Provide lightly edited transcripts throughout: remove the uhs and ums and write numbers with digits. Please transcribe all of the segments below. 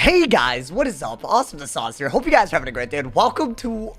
Hey guys, what is up? AwesomeTheSauce here. Hope you guys are having a great day, and welcome to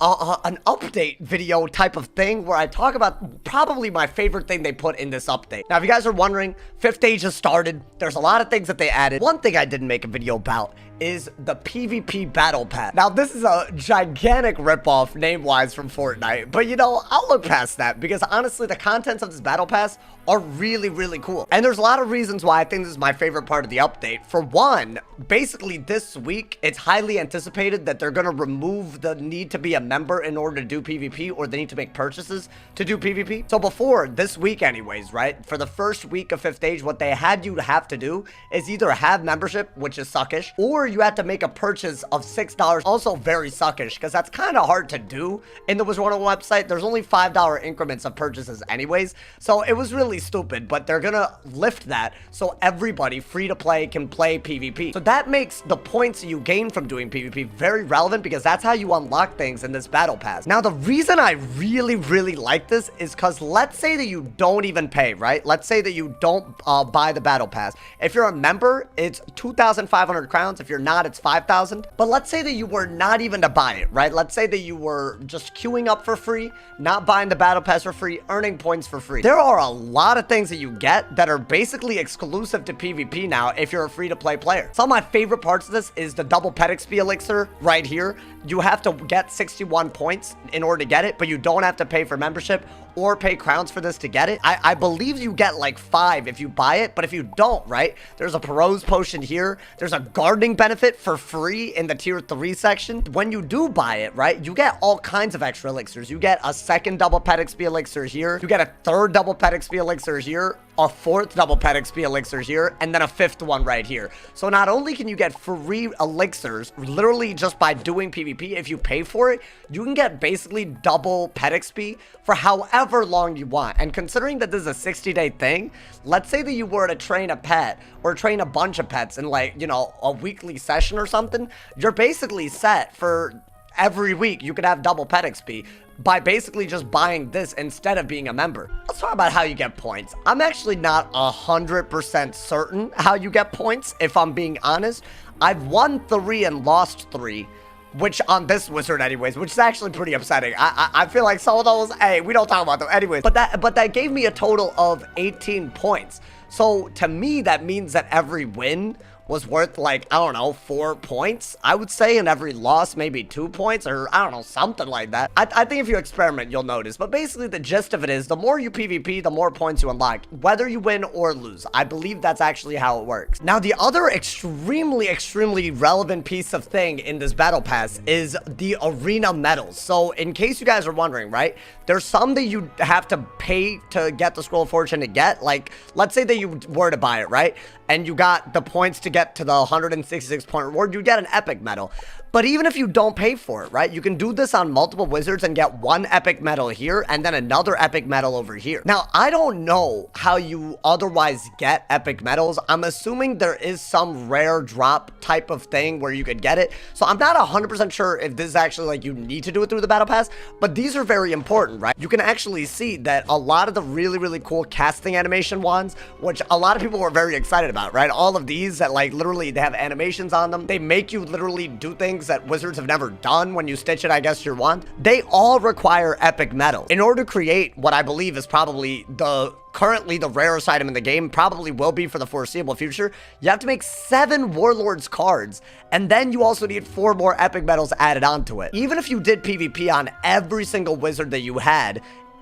an update video type of thing where I talk about probably my favorite thing they put in this update. Now, if you guys are wondering, 5th stage has started. There's a lot of things that they added. One thing I didn't make a video about is the PvP battle pass. Now, this is a gigantic ripoff name-wise from Fortnite, but you know, I'll look past that because honestly, the contents of this battle pass are really cool. And there's a lot of reasons why I think this is my favorite part of the update. For one, basically this week, it's highly anticipated that they're gonna remove the need to be a member in order to do PvP, or they need to make purchases to do PvP. So before, this week anyways, right? For the first week of 5th stage, what they had you have to do is either have membership, which is suckish, or you had to make a purchase of $6, also very suckish, because that's kind of hard to do in the Wizard101 website. There's only $5 increments of purchases anyways, so it was really stupid, but they're gonna lift that so everybody free to play can play PvP. So that makes the points you gain from doing PvP very relevant, because that's how you unlock things in this battle pass. Now, the reason I really like this is because let's say that you don't even pay, right? Let's say that you don't buy the battle pass. If you're a member, it's 2,500 crowns. If you're not, it's 5,000. But let's say that you were not even to buy it, right? Let's say that you were just queuing up for free, not buying the battle pass for free, earning points for free. There are a lot of things that you get that are basically exclusive to PvP now if you're a free-to-play player. Some of my favorite parts of this is the double pet XP elixir right here. You have to get 61 points in order to get it, but you don't have to pay for membership or pay crowns for this to get it. I believe you get like 5 if you buy it, but if you don't, right, there's a Perot's potion here. There's a gardening benefit for free in the tier 3 section. When you do buy it, right, you get all kinds of extra elixirs. You get a second double pet XP elixir here. You get a third double pet XP elixir here, a 4th double pet XP elixir here, and then a 5th one right here. So not only can you get free elixirs literally just by doing PvP, if you pay for it, you can get basically double pet XP for however long you want. And considering that this is a 60-day thing, let's say that you were to train a pet or train a bunch of pets in, like, you know, a weekly session or something, you're basically set for every week. You could have double pet XP by basically just buying this instead of being a member. Let's talk about how you get points. I'm actually not 100% certain how you get points, if I'm being honest. I've won 3 and lost 3, which on this wizard anyways, which is actually pretty upsetting. I feel like some of those, hey, we don't talk about them anyways, but that gave me a total of 18 points. So to me, that means that every win was worth, like, I don't know, 4 points, I would say, and every loss maybe 2 points, or I don't know, something like that. I think if you experiment, you'll notice. But basically, the gist of it is, the more you PvP, the more points you unlock, whether you win or lose. I believe that's actually how it works. Now, the other extremely relevant piece of thing in this battle pass is the arena medals. So, in case you guys are wondering, right, there's some that you have to pay to get the Scroll of Fortune to get. Like, let's say that you were to buy it, right, and you got the points to get to the 166 point reward, you get an epic medal. But even if you don't pay for it, right, you can do this on multiple wizards and get 1 epic medal here and then another epic medal over here. Now, I don't know how you otherwise get epic medals. I'm assuming there is some rare drop type of thing where you could get it. So I'm not 100% sure if this is actually, like, you need to do it through the battle pass, but these are very important, right? You can actually see that a lot of the really cool casting animation wands, which a lot of people were very excited about, right? All of these that, like, literally they have animations on them. They make you literally do things that wizards have never done when you stitch it, I guess, your wand. They all require epic medals. In order to create what I believe is probably currently the rarest item in the game, probably will be for the foreseeable future, you have to make 7 Warlords cards, and then you also need 4 more epic medals added onto it. Even if you did PvP on every single wizard that you had,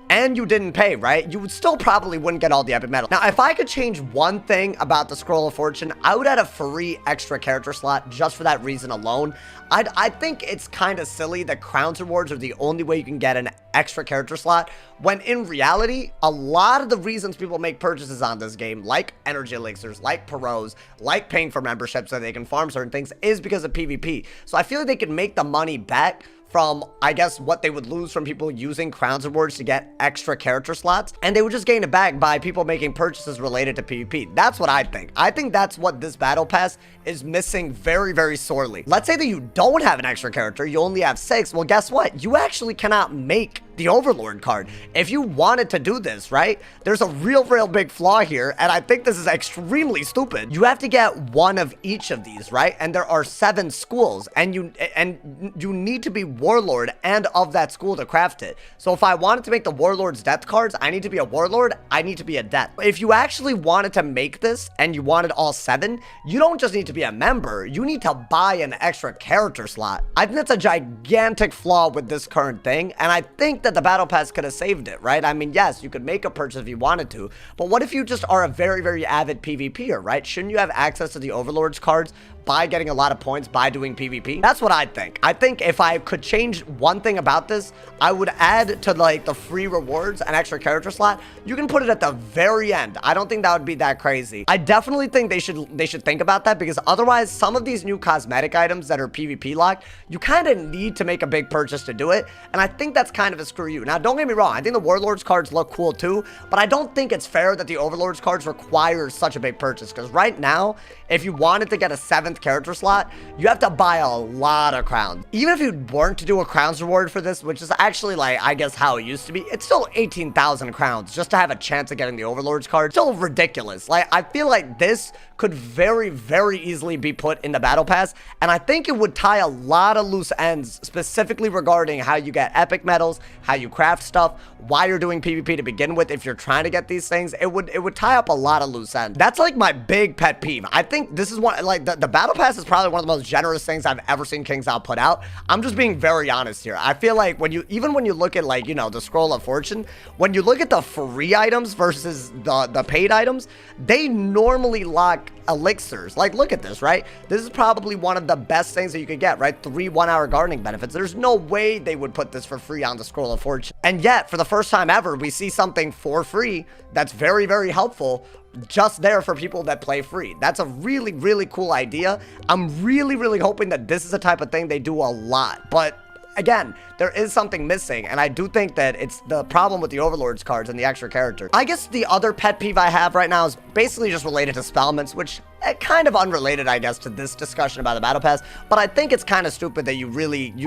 and you didn't pay, right, you would still probably wouldn't get all the epic medals. Now, if I could change one thing about the Scroll of Fortune, I would add a free extra character slot just for that reason alone. I think it's kind of silly that crowns rewards are the only way you can get an extra character slot, when in reality, a lot of the reasons people make purchases on this game, like energy elixirs, like Perot's, like paying for memberships so they can farm certain things, is because of PvP. So I feel like they can make the money back from, I guess, what they would lose from people using crowns rewards to get extra character slots, and they would just gain it back by people making purchases related to PvP. That's what I think. I think that's what this battle pass is missing very, very sorely. Let's say that you don't have an extra character, you only have 6. Well, guess what? You actually cannot make the Overlord card. If you wanted to do this, right, there's a real big flaw here, and I think this is extremely stupid. You have to get one of each of these, right? And there are 7 schools, and you need to be Warlord and of that school to craft it. So if I wanted to make the Warlord's Death cards, I need to be a Warlord, I need to be a Death. If you actually wanted to make this, and you wanted all 7, you don't just need to be a member, you need to buy an extra character slot. I think that's a gigantic flaw with this current thing, and I think that the battle pass could have saved it, right? I mean, yes, you could make a purchase if you wanted to, but what if you just are a very avid PvPer, right? Shouldn't you have access to the Overlord's cards by getting a lot of points by doing PvP? That's what I think. I think if I could change one thing about this, I would add to like the free rewards an extra character slot. You can put it at the very end. I don't think that would be that crazy. I definitely think they should think about that, because otherwise some of these new cosmetic items that are PvP locked, you kind of need to make a big purchase to do it, and I think that's kind of a screw you. Now, don't get me wrong, I think the Warlords cards look cool too, but I don't think it's fair that the Overlords cards require such a big purchase, because right now, if you wanted to get a 7th character slot, you have to buy a lot of crowns. Even if you weren't to do a crowns reward for this, which is actually like, I guess how it used to be, it's still 18,000 crowns just to have a chance of getting the Overlords card. Still ridiculous. Like, I feel like this could very easily be put in the battle pass, and I think it would tie a lot of loose ends, specifically regarding how you get epic medals, how you craft stuff, why you're doing PvP to begin with. If you're trying to get these things, it would tie up a lot of loose ends. That's like my big pet peeve. I think this is one, like, the battle pass is probably one of the most generous things I've ever seen KingsOut put out. I'm just being very honest here. I feel like even when you look at, like, you know, the Scroll of Fortune, when you look at the free items versus the paid items, they normally lock elixirs. Like, look at this, right? This is probably one of the best things that you could get, right? 3 1-hour gardening benefits. There's no way they would put this for free on the Scroll of Fortune. And yet, for the first time ever, we see something for free that's very helpful, just there for people that play free. That's a really cool idea. I'm really hoping that this is the type of thing they do a lot. But again, there is something missing, and I do think that it's the problem with the Overlords cards and the extra character. I guess the other pet peeve I have right now is basically just related to Spellments, which kind of unrelated, I guess, to this discussion about the battle pass, but I think it's kind of stupid that you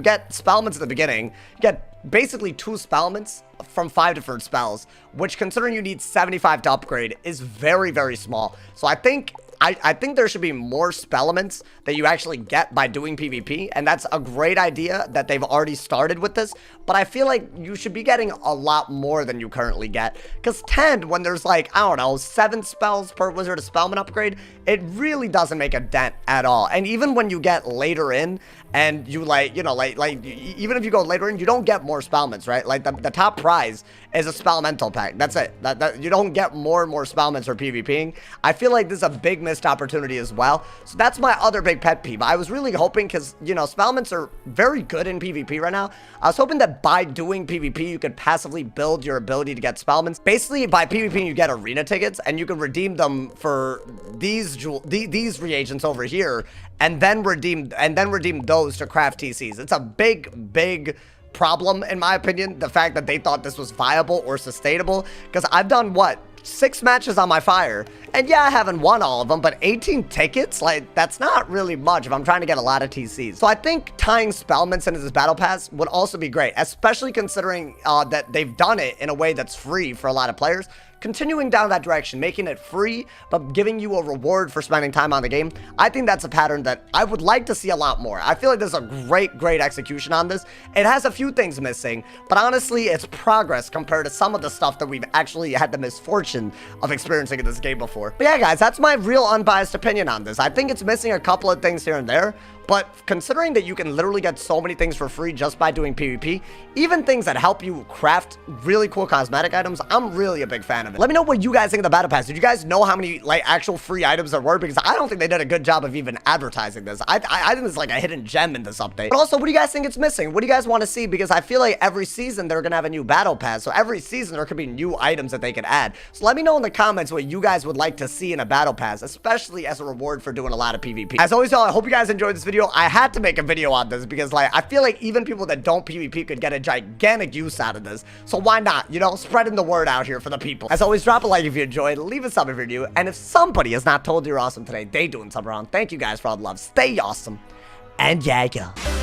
get Spellments at the beginning, you get basically 2 Spellments from 5 different spells, which, considering you need 75 to upgrade, is very small. So I think there should be more Spellments that you actually get by doing PvP, and that's a great idea that they've already started with this, but I feel like you should be getting a lot more than you currently get, because 10, when there's like, I don't know, 7 spells per Wizard of Spellment upgrade, it really doesn't make a dent at all. And even when you get later in, and you like, you know, like even if you go later in, you don't get more Spellments, right? Like the top prize is a Spellmental pack. That's it. You don't get more and more Spellments for PvPing. I feel like this is a big missed opportunity as well. So that's my other big pet peeve. I was really hoping, because, you know, Spellments are very good in PvP right now. I was hoping that by doing PvP, you could passively build your ability to get Spellments. Basically, by PvP, you get arena tickets, and you can redeem them for these reagents over here, and then redeem those to craft TCs. It's a big problem, in my opinion, the fact that they thought this was viable or sustainable, because I've done, what, 6 matches on my fire, and yeah, I haven't won all of them, but 18 tickets, like, that's not really much if I'm trying to get a lot of TCs. So I think tying Spellments into this battle pass would also be great, especially considering that they've done it in a way that's free for a lot of players. Continuing down that direction, making it free, but giving you a reward for spending time on the game, I think that's a pattern that I would like to see a lot more. I feel like there's a great execution on this. It has a few things missing, but honestly, it's progress compared to some of the stuff that we've actually had the misfortune of experiencing in this game before. But yeah, guys, that's my real unbiased opinion on this. I think it's missing a couple of things here and there, but considering that you can literally get so many things for free just by doing PvP, even things that help you craft really cool cosmetic items, I'm really a big fan of it. Let me know what you guys think of the battle pass. Did you guys know how many, like, actual free items there were? Because I don't think they did a good job of even advertising this. I think it's like a hidden gem in this update. But also, what do you guys think it's missing? What do you guys want to see? Because I feel like every season they're gonna have a new battle pass, so every season there could be new items that they could add. So let me know in the comments what you guys would like to see in a battle pass, especially as a reward for doing a lot of PvP. As always, y'all, I hope you guys enjoyed this video. I had to make a video on this because, like, I feel like even people that don't PvP could get a gigantic use out of this. So why not, you know, spreading the word out here for the people. As always, drop a like if you enjoyed, leave a sub if you're new, and if somebody has not told you you're awesome today, they doing something wrong. Thank you guys for all the love. Stay awesome, and yeah, yeah.